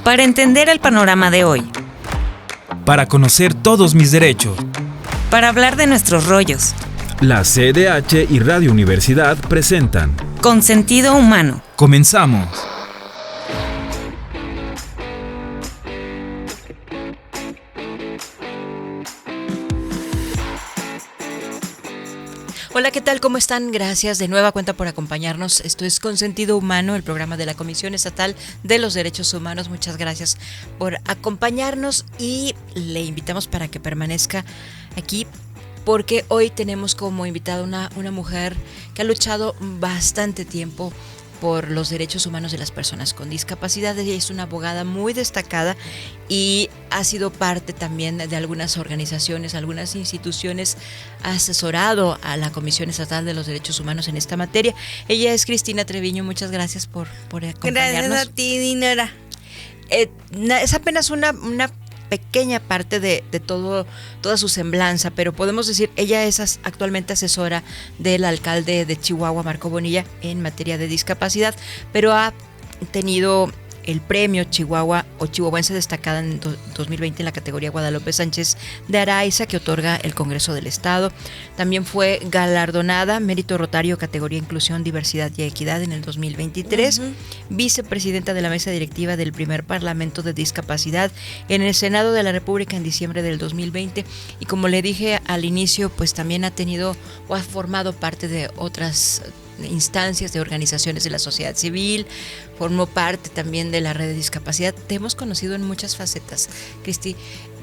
Para entender el panorama de hoy. Para conocer todos mis derechos. Para hablar de nuestros rollos. La CDH y Radio Universidad presentan Con Sentido Humano. Comenzamos. Hola, ¿qué tal? ¿Cómo están? Gracias de nueva cuenta por acompañarnos. Esto es Con Sentido Humano, el programa de la Comisión Estatal de los Derechos Humanos. Muchas gracias por acompañarnos y le invitamos para que permanezca aquí porque hoy tenemos como invitada una mujer que ha luchado bastante tiempo por los derechos humanos de las personas con discapacidad. Ella es una abogada muy destacada y ha sido parte también de algunas organizaciones, algunas instituciones, ha asesorado a la Comisión Estatal de los Derechos Humanos en esta materia. Ella es Cristina Treviño, muchas gracias por acompañarnos. Gracias a ti, Dinora. Es apenas una pequeña parte de toda su semblanza, pero podemos decir, ella es actualmente asesora del alcalde de Chihuahua, Marco Bonilla, en materia de discapacidad, pero ha tenido el premio Chihuahua o Chihuahuense destacada en 2020 en la categoría Guadalupe Sánchez de Araiza, que otorga el Congreso del Estado. También fue galardonada Mérito Rotario categoría Inclusión, Diversidad y Equidad en el 2023, vicepresidenta de la mesa directiva del primer Parlamento de Discapacidad en el Senado de la República en diciembre del 2020, y como le dije al inicio, pues también ha tenido o ha formado parte de otras instancias de organizaciones de la sociedad civil, formó parte también de la red de discapacidad. Te hemos conocido en muchas facetas, Cristi.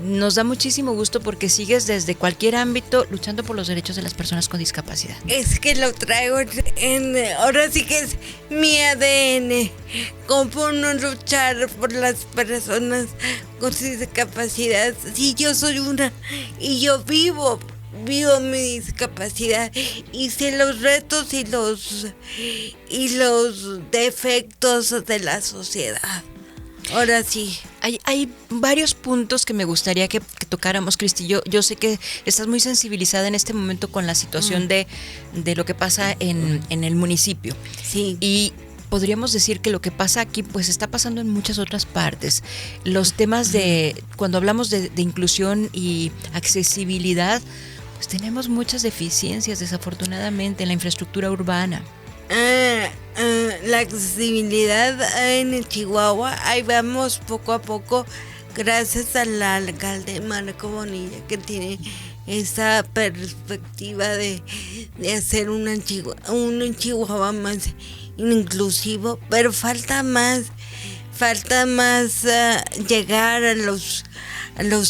Nos da muchísimo gusto porque sigues desde cualquier ámbito luchando por los derechos de las personas con discapacidad. Es que lo traigo ahora sí que es mi ADN. ¿Cómo no luchar por las personas con discapacidad? Si yo soy una y yo vivo mi discapacidad y sé los retos y los defectos de la sociedad. Ahora sí. Hay varios puntos que me gustaría que tocáramos, Cristi. Yo sé que estás muy sensibilizada en este momento con la situación de lo que pasa en el municipio. Sí. Y podríamos decir que lo que pasa aquí pues está pasando en muchas otras partes. Los temas cuando hablamos de inclusión y accesibilidad, pues tenemos muchas deficiencias desafortunadamente en la infraestructura urbana. La accesibilidad en el Chihuahua, ahí vamos poco a poco, gracias al alcalde Marco Bonilla, que tiene esa perspectiva de hacer un Chihuahua más inclusivo, pero falta más llegar a los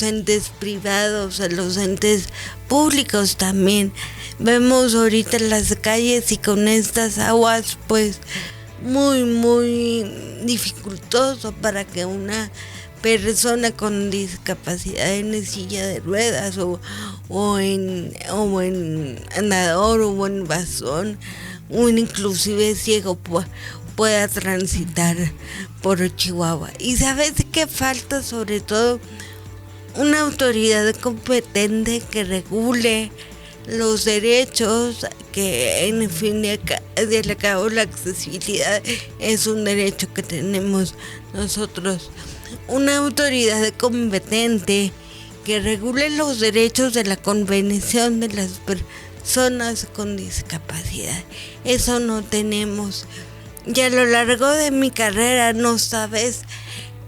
entes privados, a los entes públicos también. Vemos ahorita las calles y con estas aguas pues muy muy dificultoso para que una persona con discapacidad en silla de ruedas o en andador o en bastón o inclusive ciego pueda transitar por Chihuahua. Y ¿sabes qué falta? Sobre todo una autoridad competente que regule los derechos, que en fin de cabo la accesibilidad es un derecho que tenemos nosotros. Una autoridad competente que regule los derechos de la Convención de las Personas con Discapacidad. Eso no tenemos. Y a lo largo de mi carrera, no sabes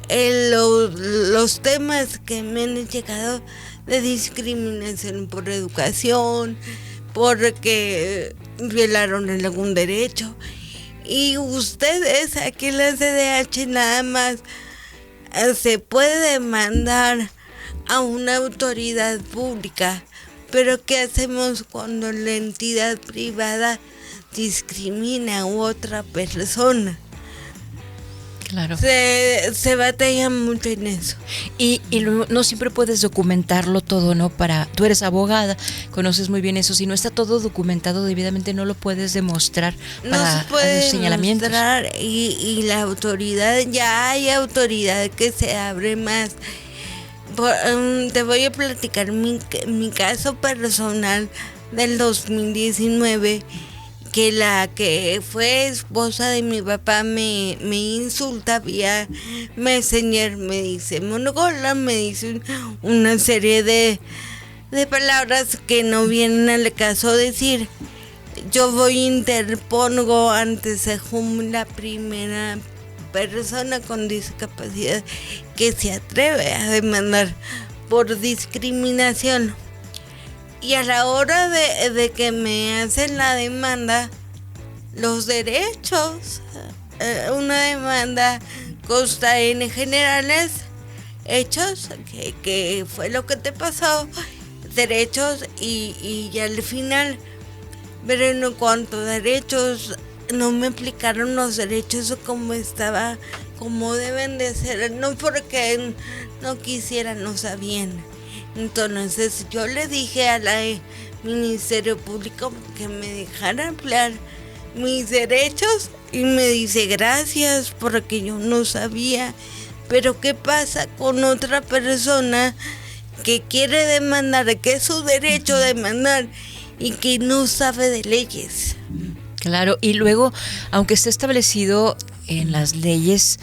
los temas que me han llegado de discriminación por educación, porque violaron algún derecho. Y ustedes aquí en la CDH nada más se puede demandar a una autoridad pública, pero ¿qué hacemos cuando la entidad privada discrimina a otra persona? Claro. Se batalla mucho en eso. Y no siempre puedes documentarlo todo, ¿no? Tú eres abogada, conoces muy bien eso. Si no está todo documentado debidamente, no lo puedes demostrar para no se puede los señalamientos. Y la autoridad, ya hay autoridad que se abre más. Te voy a platicar mi caso personal del 2019, que la que fue esposa de mi papá me insulta vía Messenger, me dice Monogola, me dice una serie de palabras que no vienen al caso decir. Yo interpongo ante Sejum la primera persona con discapacidad que se atreve a demandar por discriminación. Y a la hora de que me hacen la demanda, los derechos, una demanda consta en generales, hechos, que fue lo que te pasó, derechos y al final, pero en cuanto a derechos, no me aplicaron los derechos como deben de ser, no porque no quisieran, no sabían. Entonces yo le dije al Ministerio Público que me dejara hablar mis derechos y me dice gracias porque yo no sabía. Pero ¿qué pasa con otra persona que quiere demandar, que es su derecho demandar y que no sabe de leyes? Claro, y luego, aunque esté establecido en las leyes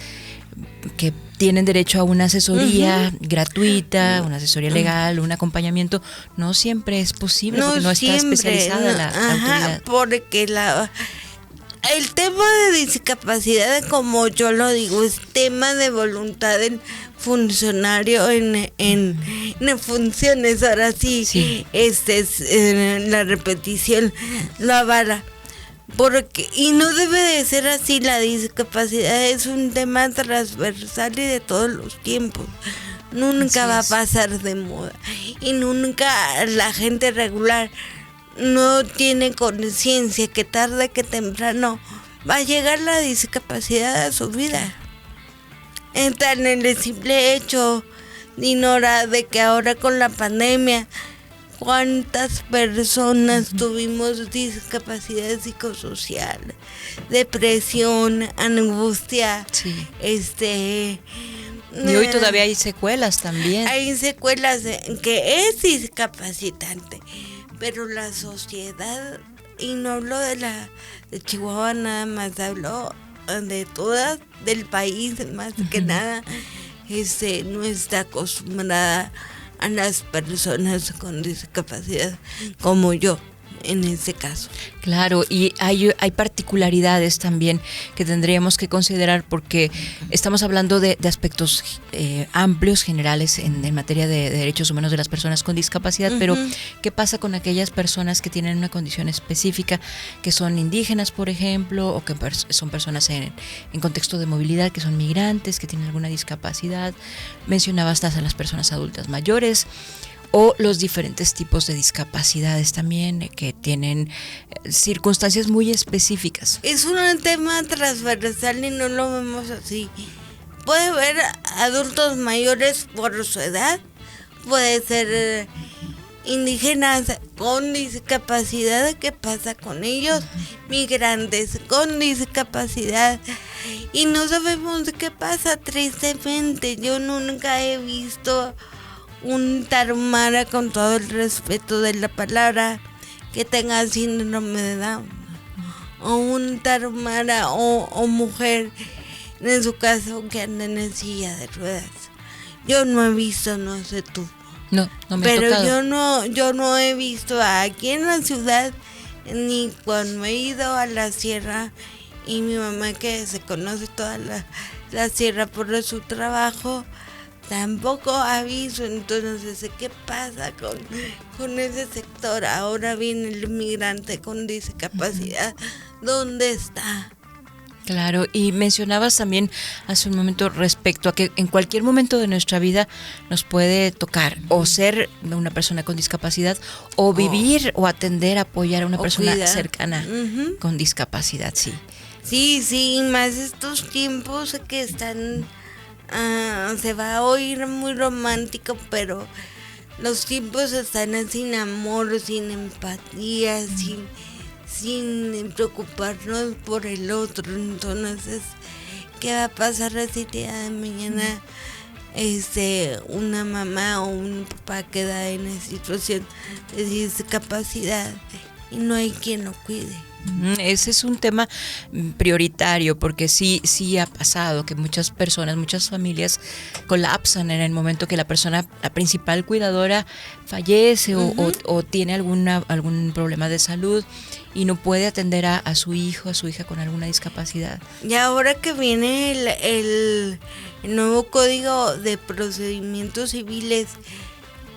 que tienen derecho a una asesoría gratuita, una asesoría legal, un acompañamiento, no siempre es posible porque no está especializada la autoridad. Porque el tema de discapacidad, como yo lo digo, es tema de voluntad del funcionario en funciones. Ahora sí. La repetición lo avala. Y no debe de ser así, la discapacidad es un tema transversal y de todos los tiempos. Nunca va a pasar de moda y nunca la gente regular no tiene conciencia que tarde que temprano va a llegar la discapacidad a su vida. Entra en el simple hecho, Dinora, de que ahora con la pandemia, ¿cuántas personas tuvimos discapacidad psicosocial, depresión, angustia? Sí. Y hoy todavía hay secuelas también. Hay secuelas que es discapacitante, pero la sociedad, y no hablo de Chihuahua nada más, hablo de todas, del país más que nada, no está acostumbrada a las personas con discapacidad como yo en este caso. Claro, y hay particularidades también que tendríamos que considerar porque estamos hablando de aspectos amplios, generales en materia de derechos humanos de las personas con discapacidad, pero ¿qué pasa con aquellas personas que tienen una condición específica, que son indígenas, por ejemplo, o que son personas en contexto de movilidad, que son migrantes, que tienen alguna discapacidad? Mencionabas a las personas adultas mayores, o los diferentes tipos de discapacidades también que tienen circunstancias muy específicas. Es un tema transversal y no lo vemos así. Puede haber adultos mayores por su edad, puede ser indígenas con discapacidad, ¿qué pasa con ellos? Migrantes con discapacidad y no sabemos qué pasa, tristemente. Yo nunca he visto un tarahumara, con todo el respeto de la palabra, que tenga síndrome de Down, o un tarahumara o mujer, en su caso, que anda en silla de ruedas. Yo no he visto, no sé tú. No me ha pero tocado. yo no he visto aquí en la ciudad, ni cuando he ido a la sierra, y mi mamá, que se conoce toda la sierra por su trabajo, tampoco aviso. Entonces, ¿qué pasa con ese sector? Ahora viene el inmigrante con discapacidad. ¿Dónde está? Claro, y mencionabas también hace un momento respecto a que en cualquier momento de nuestra vida nos puede tocar o ser una persona con discapacidad o vivir o atender, apoyar a una persona cercana con discapacidad, sí. Sí, más estos tiempos que están... se va a oír muy romántico, pero los tiempos están sin amor, sin empatía, sin preocuparnos por el otro. Entonces, ¿qué va a pasar si el día de mañana una mamá o un papá queda en una situación de discapacidad y no hay quien lo cuide. Ese es un tema prioritario, porque sí ha pasado que muchas personas, muchas familias colapsan en el momento que la principal cuidadora fallece o tiene algún problema de salud y no puede atender a su hijo, a su hija con alguna discapacidad. Y ahora que viene el nuevo Código de Procedimientos Civiles,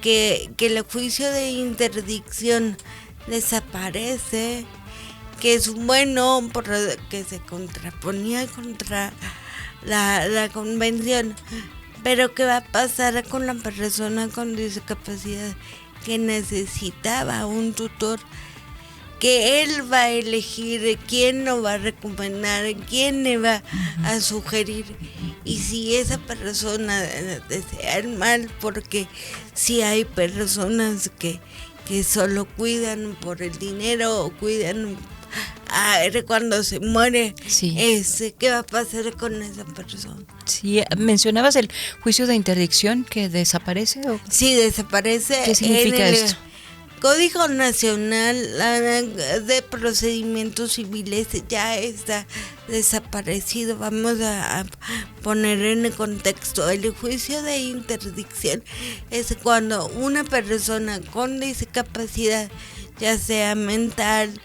que el juicio de interdicción desaparece, que es bueno porque se contraponía contra la convención, pero ¿qué va a pasar con la persona con discapacidad que necesitaba un tutor? Que él va a elegir quién lo va a recomendar, quién le va a sugerir, y si esa persona desea el mal, porque si hay personas que solo cuidan por el dinero o cuidan cuando se muere, sí. ¿Qué va a pasar con esa persona? Sí, mencionabas el juicio de interdicción que desaparece. ¿O? Sí, desaparece. ¿Qué significa esto? Código Nacional de Procedimientos Civiles ya está desaparecido. Vamos a poner en el contexto. El juicio de interdicción es cuando una persona con discapacidad, ya sea mental,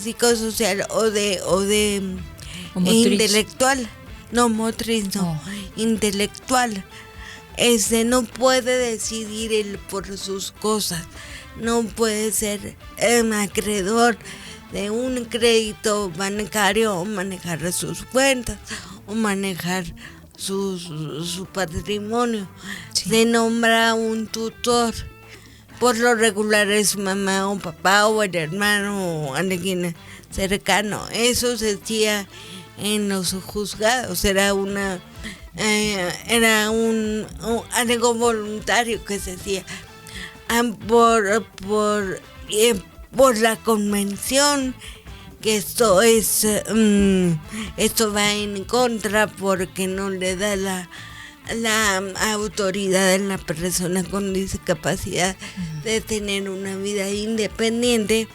psicosocial o de intelectual, no motriz, no, intelectual, no puede decidir él por sus cosas, no puede ser acreedor de un crédito bancario o manejar sus cuentas o manejar su patrimonio. Sí. Se nombra un tutor. Por lo regular es mamá o papá o el hermano o alguien cercano. Eso se hacía en los juzgados. Era algo voluntario que se hacía por la convención, que esto va en contra porque no le da la autoridad a la persona con discapacidad de tener una vida independiente.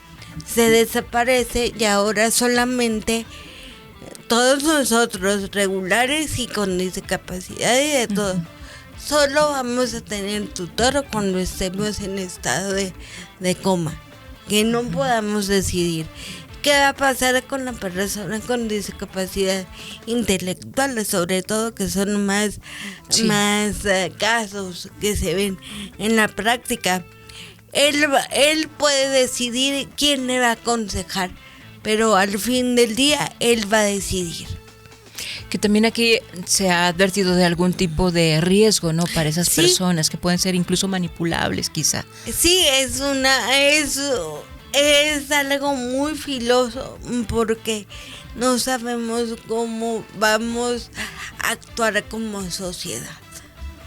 Se desaparece y ahora solamente todos nosotros regulares y con discapacidad y de todo, solo vamos a tener tutor cuando estemos en estado de coma, que no podamos decidir. ¿Qué va a pasar con la persona con discapacidad intelectual? Sobre todo que son más casos que se ven en la práctica. Él puede decidir quién le va a aconsejar, pero al fin del día él va a decidir. Que también aquí se ha advertido de algún tipo de riesgo, ¿no? Para esas personas que pueden ser incluso manipulables, quizá. Sí, es algo muy filoso porque no sabemos cómo vamos a actuar como sociedad.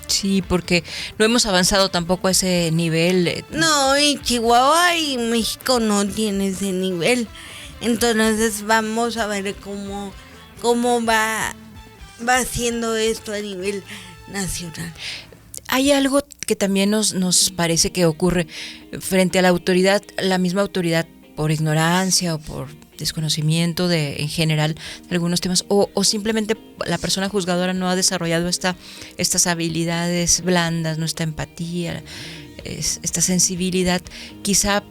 Sí, porque no hemos avanzado tampoco a ese nivel. No, y Chihuahua y México no tiene ese nivel. Entonces vamos a ver cómo va haciendo esto a nivel nacional. Hay algo que también nos parece que ocurre frente a la autoridad, la misma autoridad por ignorancia o por desconocimiento en general de algunos temas, o simplemente la persona juzgadora no ha desarrollado estas habilidades blandas, nuestra empatía, esta sensibilidad, quizá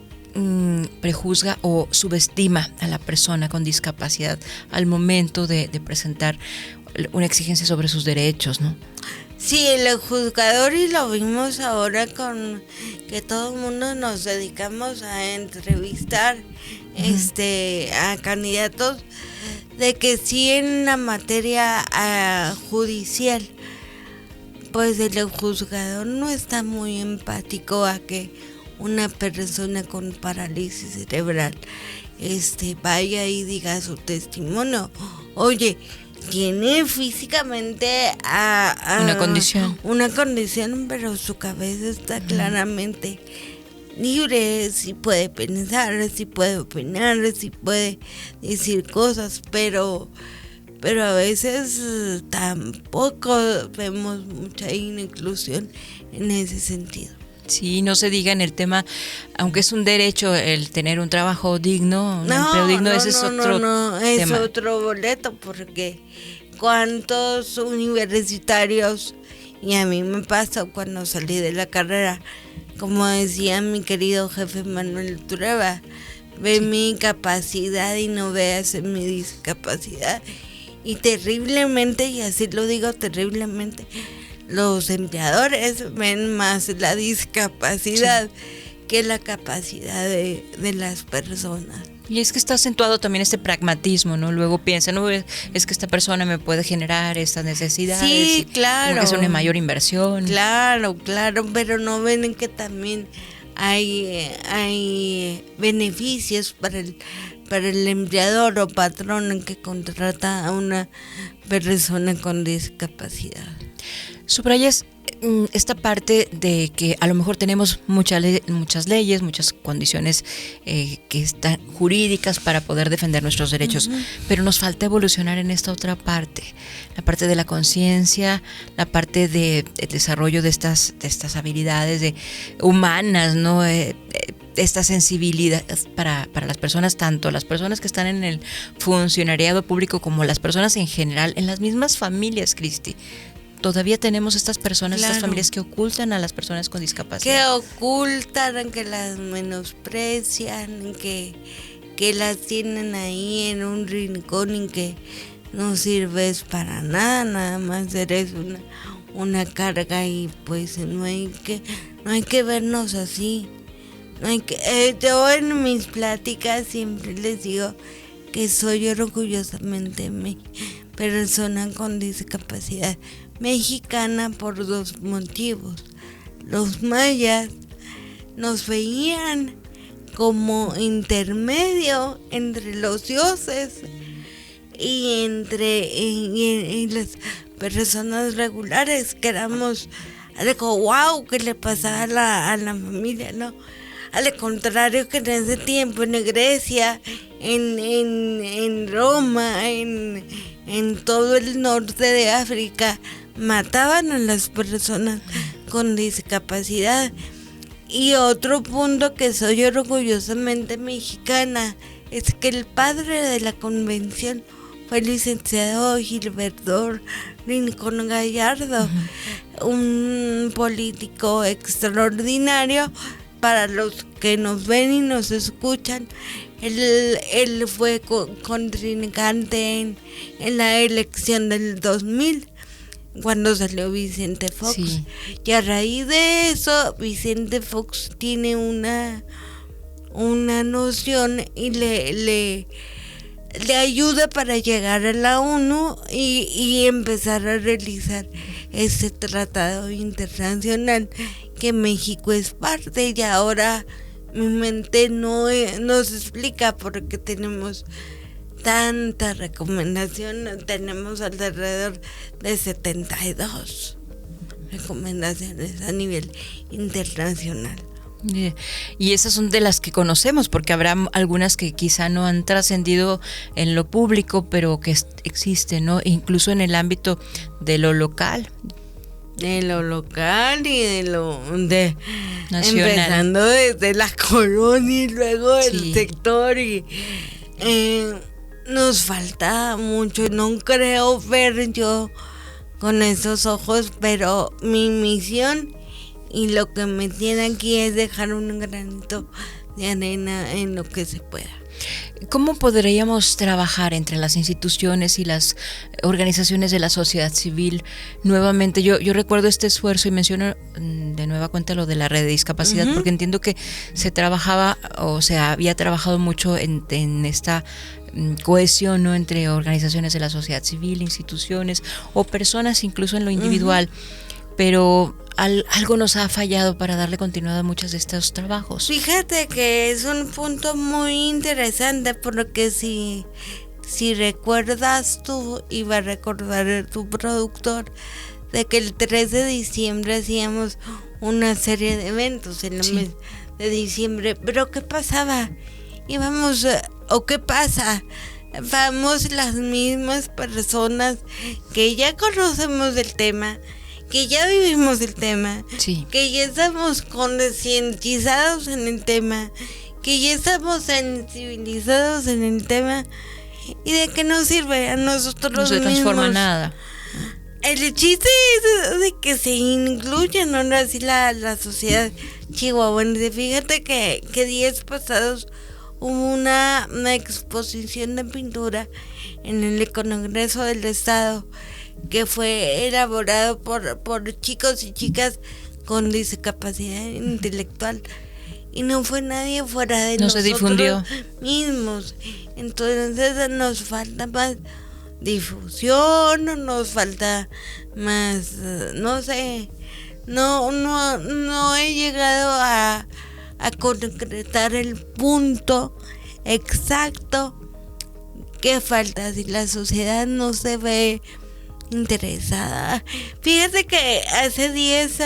prejuzga o subestima a la persona con discapacidad al momento de presentar una exigencia sobre sus derechos, ¿no? Sí, el juzgador, y lo vimos ahora con que todo el mundo nos dedicamos a entrevistar a candidatos, de que sí en la materia judicial, pues el juzgador no está muy empático a que una persona con parálisis cerebral vaya y diga su testimonio. Oye, tiene físicamente una condición, pero su cabeza está claramente libre, sí puede pensar, sí puede opinar, sí puede decir cosas, pero a veces tampoco vemos mucha inclusión en ese sentido. Sí, no se diga en el tema, aunque es un derecho el tener un trabajo digno, un empleo digno, ese es otro es tema. otro boleto, porque cuántos universitarios, y a mí me pasó cuando salí de la carrera, como decía mi querido jefe Manuel Trueba, ve mi capacidad y no veas mi discapacidad. Y terriblemente, y así lo digo terriblemente, los empleadores ven más la discapacidad que la capacidad de las personas. Y es que está acentuado también este pragmatismo, ¿no? Luego piensan, no, es que esta persona me puede generar estas necesidades. Sí, claro. Como que es una mayor inversión. Claro, pero no ven que también hay beneficios para el empleador o patrón que contrata a una persona con discapacidad. Subrayas esta parte de que a lo mejor tenemos muchas leyes, muchas condiciones que están jurídicas para poder defender nuestros derechos, pero nos falta evolucionar en esta otra parte, la parte de la conciencia, la parte del desarrollo de estas habilidades humanas, ¿no? Esta sensibilidad para las personas, tanto las personas que están en el funcionariado público como las personas en general, en las mismas familias, Cristi. Todavía tenemos estas personas, claro, estas familias que ocultan a las personas con discapacidad. Que ocultan, que las menosprecian, que las tienen ahí en un rincón y que no sirves para nada más eres una carga, y pues no hay que vernos así. No hay que, yo en mis pláticas siempre les digo que soy orgullosamente persona con discapacidad mexicana por dos motivos. Los mayas nos veían como intermedio entre los dioses y y las personas regulares, que éramos algo wow que le pasaba a la familia, ¿no? Al contrario, que en ese tiempo en Grecia, en Roma, en todo el norte de África, mataban a las personas con discapacidad. Y otro punto que soy orgullosamente mexicana es que el padre de la convención fue el licenciado Gilberto Rincón Gallardo, un político extraordinario. Para los que nos ven y nos escuchan, él fue contrincante en la elección del 2000, cuando salió Vicente Fox. Sí. Y a raíz de eso, Vicente Fox tiene una noción y le ayuda para llegar a la ONU y empezar a realizar ese tratado internacional que México es parte. Y ahora mi mente no se explica por qué tenemos tanta recomendación. Tenemos alrededor de 72 recomendaciones a nivel internacional. Y esas son de las que conocemos, porque habrá algunas que quizá no han trascendido en lo público, pero que existen, ¿no? Incluso en el ámbito de lo local. De lo local y de lo nacional. Empezando desde la colonia y luego el sector, y nos falta mucho. No creo ver yo con esos ojos, pero mi misión y lo que me tiene aquí es dejar un granito de arena en lo que se pueda. ¿Cómo podríamos trabajar entre las instituciones y las organizaciones de la sociedad civil? Nuevamente, yo recuerdo este esfuerzo y menciono de nueva cuenta lo de la red de discapacidad, porque entiendo que se trabajaba o se había trabajado mucho en esta cohesión, ¿no?, entre organizaciones de la sociedad civil, instituciones o personas incluso en lo individual. Pero algo nos ha fallado para darle continuidad a muchos de estos trabajos. Fíjate que es un punto muy interesante, porque si recuerdas tú, y va a recordar tu productor, de que el 3 de diciembre hacíamos una serie de eventos en el mes de diciembre. Pero ¿qué pasaba? Íbamos, ¿o qué pasa? Vamos las mismas personas que ya conocemos del tema, que ya vivimos el tema, Sí. que ya estamos concientizados en el tema, que ya estamos sensibilizados en el tema, y de qué nos sirve a nosotros No se transforma mismos. nada. El chiste es de que se incluya, ¿no? Así la sociedad chihuahuense. Fíjate que días pasados hubo una exposición de pintura en el Congreso del Estado que fue elaborado por chicos y chicas con discapacidad intelectual. Y no fue nadie fuera de No se nosotros difundió. mismos. Entonces nos falta más difusión, o nos falta más, no sé, no he llegado a concretar el punto exacto que falta si la sociedad no se ve interesada. Fíjate que hace 10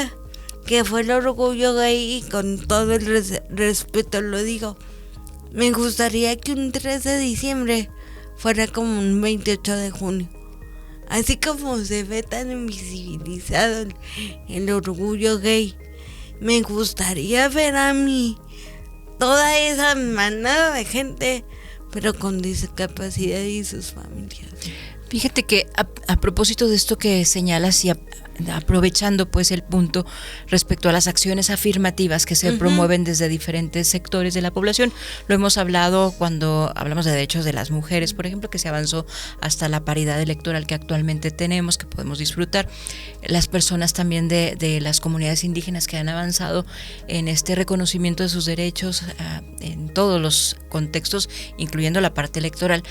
que fue el orgullo gay, y con todo el respeto lo digo, me gustaría que un 3 de diciembre fuera como un 28 de junio. Así como se ve tan invisibilizado el orgullo gay, me gustaría ver a mí toda esa manada de gente, pero con discapacidad y sus familias. Fíjate que a propósito de esto que señalas y aprovechando pues el punto respecto a las acciones afirmativas que se promueven desde diferentes sectores de la población, lo hemos hablado cuando hablamos de derechos de las mujeres, por ejemplo, que se avanzó hasta la paridad electoral que actualmente tenemos, que podemos disfrutar. Las personas también de las comunidades indígenas que han avanzado en este reconocimiento de sus derechos en todos los contextos, incluyendo la parte electoral.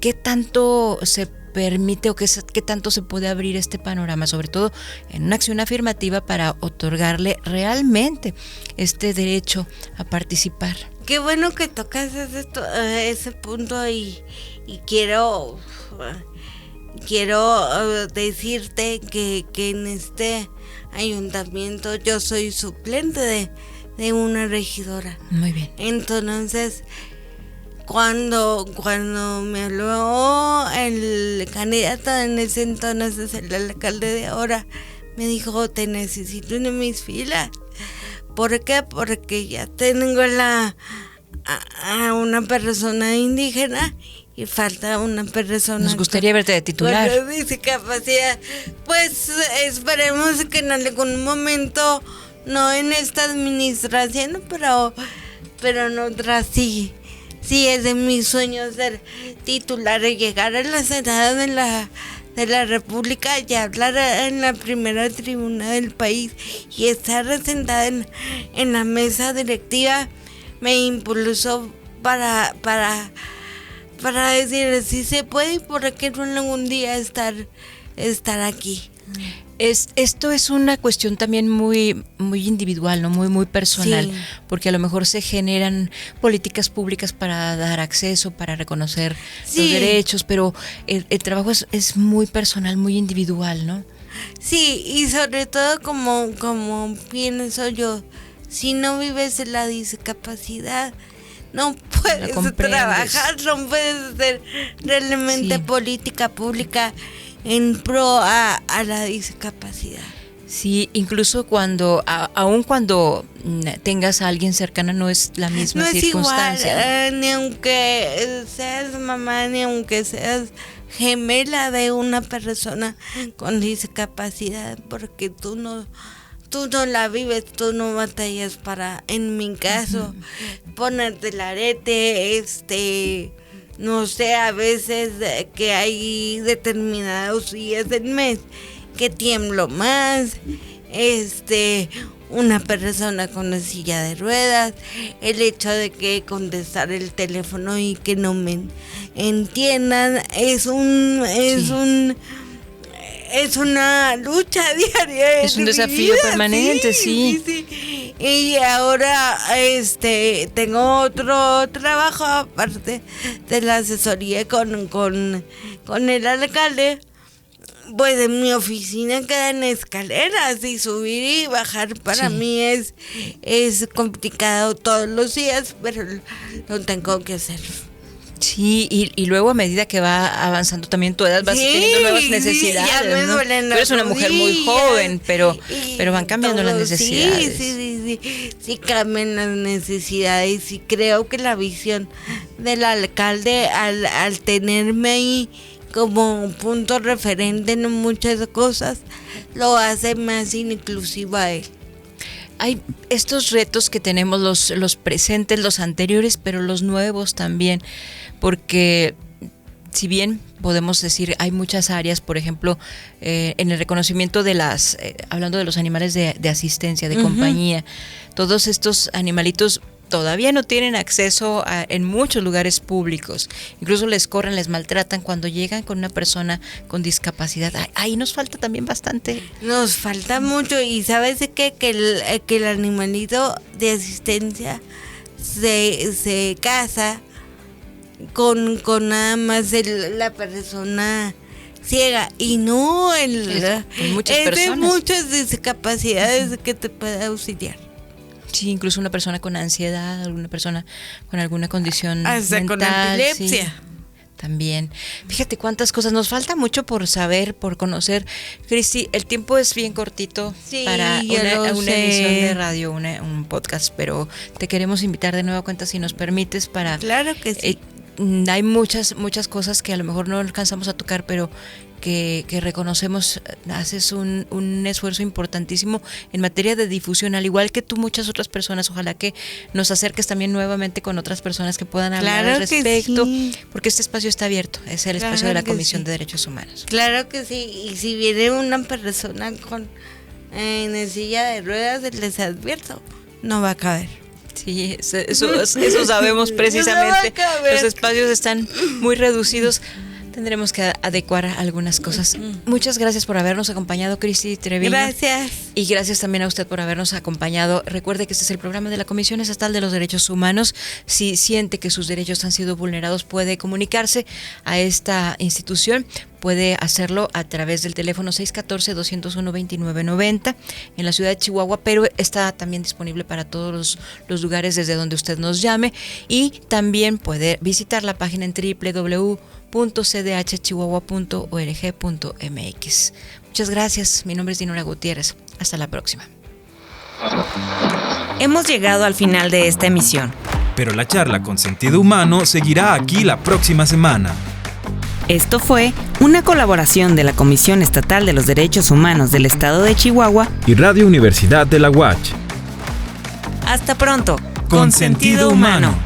¿Qué tanto se permite o qué tanto se puede abrir este panorama, sobre todo en una acción afirmativa, para otorgarle realmente este derecho a participar? Qué bueno que tocas ese punto, y quiero decirte que en este ayuntamiento yo soy suplente de una regidora. Muy bien. Entonces, cuando me habló el candidato en ese entonces, el alcalde de ahora, me dijo: te necesito en mis filas. ¿Por qué? Porque ya tengo a una persona indígena y falta una persona. Nos gustaría verte de titular. Con discapacidad. Pues esperemos que en algún momento, no en esta administración, pero en otra sí. Sí, es de mis sueños ser titular y llegar a la Senado de la República y hablar en la primera tribuna del país y estar sentada en la mesa directiva. Me impulsó para decir si se puede y por qué no algún día estar aquí. Esto es una cuestión también muy individual, ¿no? Muy personal, Sí. porque a lo mejor se generan políticas públicas para dar acceso, para reconocer Sí. los derechos, pero el trabajo es muy personal, muy individual, ¿no? Sí, y sobre todo como pienso yo, si no vives en la discapacidad, no puedes comprendes. trabajar, no puedes hacer realmente Sí. política pública en pro a la discapacidad. Sí, incluso aun cuando tengas a alguien cercana, no es la misma No es circunstancia. igual, ni aunque seas mamá, ni aunque seas gemela de una persona con discapacidad, porque tú no la vives, tú no batallas para, en mi caso, ponerte el arete, no sé, a veces que hay determinados días del mes que tiemblo más, una persona con una silla de ruedas, el hecho de que contestar el teléfono y que no me entiendan es una lucha diaria. Es un desafío permanente, sí. Y ahora tengo otro trabajo aparte de la asesoría con el alcalde. Pues en mi oficina quedan escaleras y subir y bajar para Sí. mí es complicado todos los días, pero lo tengo que hacer. Sí, y luego a medida que va avanzando también tu edad vas teniendo nuevas necesidades, ya me ¿no? duelen Tú eres una mujer muy rodillas, joven, pero van cambiando todo, las necesidades. Sí, cambian las necesidades, y creo que la visión del alcalde al tenerme ahí como punto referente en muchas cosas lo hace más inclusivo a él. Hay estos retos que tenemos los presentes, los anteriores, pero los nuevos también, porque si bien podemos decir hay muchas áreas, por ejemplo, en el reconocimiento de hablando de los animales de asistencia, de compañía, todos estos animalitos todavía no tienen acceso en muchos lugares públicos, incluso les corren, les maltratan cuando llegan con una persona con discapacidad. Ahí nos falta también bastante. Nos falta mucho, y ¿sabes qué? Que el animalito de asistencia se casa con nada más la persona ciega, y no muchas es de personas. muchas discapacidades que te puede auxiliar. Sí, incluso una persona con ansiedad, alguna persona con alguna condición Hasta mental, con epilepsia. sí, también. Fíjate cuántas cosas, nos falta mucho por saber, por conocer. Cristi, el tiempo es bien cortito para una edición de radio, un podcast, pero te queremos invitar de nueva cuenta, si nos permites, para... Claro que sí. Hay muchas cosas que a lo mejor no alcanzamos a tocar, pero que reconocemos. Haces un esfuerzo importantísimo en materia de difusión, al igual que tú, muchas otras personas. Ojalá que nos acerques también nuevamente con otras personas que puedan hablar al respecto, porque este espacio está abierto, es el espacio de la Comisión de Derechos Humanos. Claro que sí, y si viene una persona en silla de ruedas, les advierto, no va a caber. Sí, eso sabemos precisamente. Los espacios están muy reducidos. Tendremos que adecuar algunas cosas. Muchas gracias por habernos acompañado, Cristi Treviño. Gracias. Y gracias también a usted por habernos acompañado. Recuerde que este es el programa de la Comisión Estatal de los Derechos Humanos. Si siente que sus derechos han sido vulnerados, puede comunicarse a esta institución. Puede hacerlo a través del teléfono 614-201-2990 en la ciudad de Chihuahua, pero está también disponible para todos los lugares desde donde usted nos llame. Y también puede visitar la página en www.cdhchihuahua.org.mx. Muchas gracias. Mi nombre es Dinora Gutiérrez. Hasta la próxima. Hemos llegado al final de esta emisión. Pero la charla con sentido humano seguirá aquí la próxima semana. Esto fue una colaboración de la Comisión Estatal de los Derechos Humanos del Estado de Chihuahua Y Radio Universidad de la UACH. Hasta pronto. Con sentido humano.